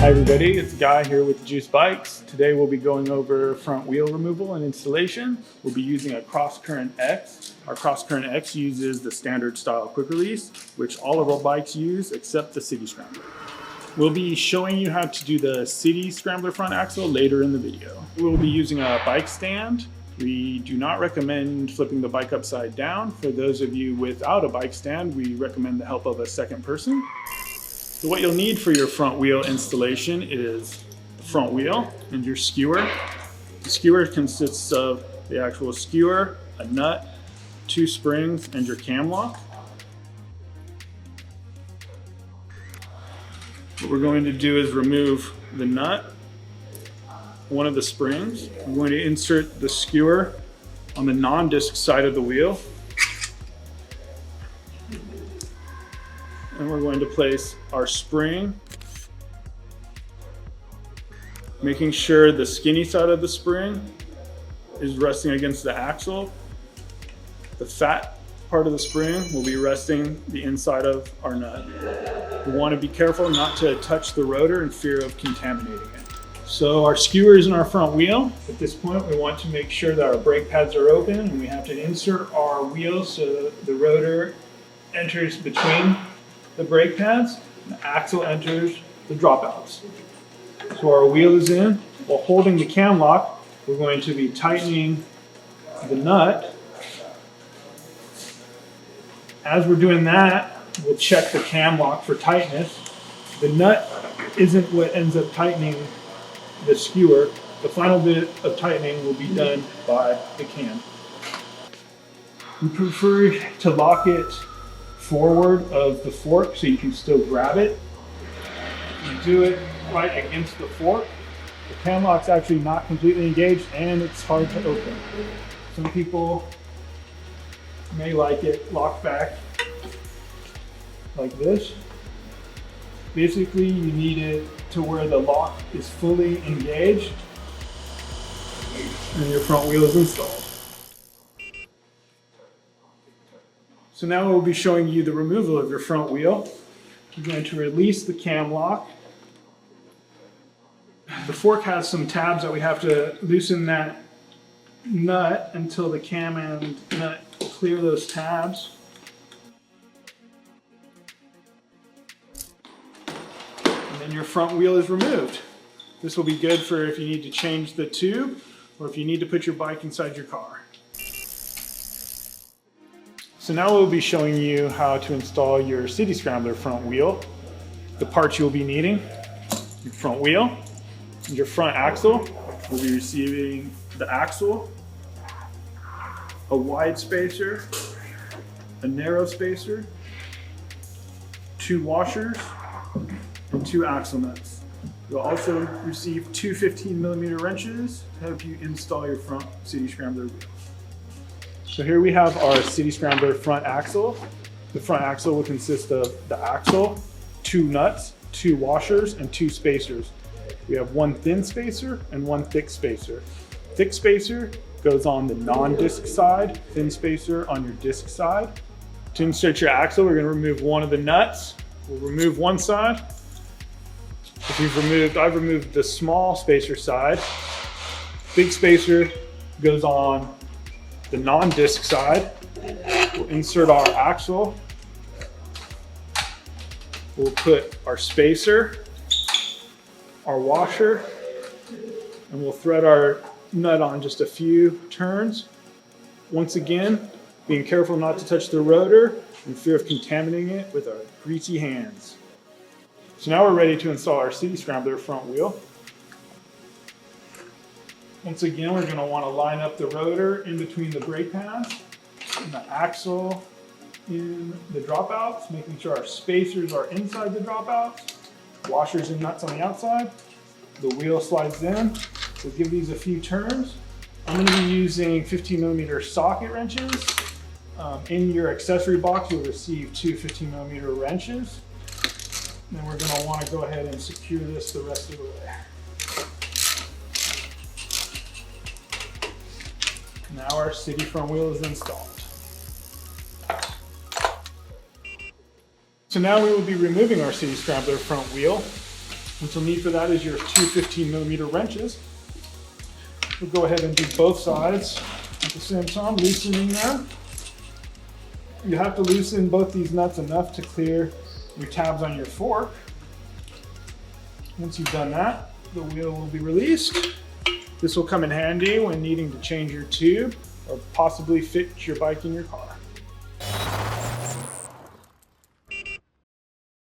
Hi everybody, it's Guy here with Juice Bikes. Today we'll be going over front wheel removal and installation. We'll be using a CrossCurrent X. Our CrossCurrent X uses the standard style quick release, which all of our bikes use except the CityScrambler. We'll be showing you how to do the CityScrambler front axle later in the video. We'll be using a bike stand. We do not recommend flipping the bike upside down. For those of you without a bike stand, we recommend the help of a second person. So what you'll need for your front wheel installation is the front wheel and your skewer. The skewer consists of the actual skewer, a nut, 2 springs, and your cam lock. What we're going to do is remove the nut, one of the springs. I'm going to insert the skewer on the non-disc side of the wheel. And we're going to place our spring, making sure the skinny side of the spring is resting against the axle. The fat part of the spring will be resting the inside of our nut. We want to be careful not to touch the rotor in fear of contaminating it. So our skewer is in our front wheel. At this point, we want to make sure that our brake pads are open, and we have to insert our wheel so the rotor enters between the brake pads, and the axle enters the dropouts. So our wheel is in. While holding the cam lock, we're going to be tightening the nut. As we're doing that, we'll check the cam lock for tightness. The nut isn't what ends up tightening the skewer. The final bit of tightening will be done by the cam. We prefer to lock it forward of the fork so you can still grab it. You do it right against the fork. The cam lock's actually not completely engaged and it's hard to open. Some people may like it locked back like this. Basically, you need it to where the lock is fully engaged and your front wheel is installed. So now we'll be showing you the removal of your front wheel. You're going to release the cam lock. The fork has some tabs that we have to loosen that nut until the cam and nut clear those tabs. And then your front wheel is removed. This will be good for if you need to change the tube or if you need to put your bike inside your car. So now we'll be showing you how to install your CityScrambler front wheel. The parts you'll be needing: your front wheel, your front axle. We'll be receiving the axle, a wide spacer, a narrow spacer, 2 washers, and 2 axle nuts. You'll also receive 2 15mm wrenches to help you install your front CityScrambler wheel. So here we have our CityScrambler front axle. The front axle will consist of the axle, 2 nuts, 2 washers, and 2 spacers. We have 1 thin spacer and 1 thick spacer. Thick spacer goes on the non-disc side, thin spacer on your disc side. To insert your axle, we're going to remove one of the nuts. We'll remove one side. I've removed the small spacer side. Big spacer goes on the non-disc side. We'll insert our axle. We'll put our spacer, our washer, and we'll thread our nut on just a few turns. Once again, being careful not to touch the rotor in fear of contaminating it with our greasy hands. So now we're ready to install our CityScrambler front wheel. Once again, we're going to want to line up the rotor in between the brake pads and the axle in the dropouts, making sure our spacers are inside the dropouts, washers and nuts on the outside. The wheel slides in. We'll give these a few turns. I'm going to be using 15mm socket wrenches. In your accessory box, you'll receive 2 15mm wrenches. Then we're going to want to go ahead and secure this the rest of the way. Now our City front wheel is installed. So now we will be removing our CityScrambler front wheel. What you'll need for that is your two 15mm wrenches. We'll go ahead and do both sides at the same time, loosening them. You have to loosen both these nuts enough to clear your tabs on your fork. Once you've done that, the wheel will be released. This will come in handy when needing to change your tube or possibly fit your bike in your car.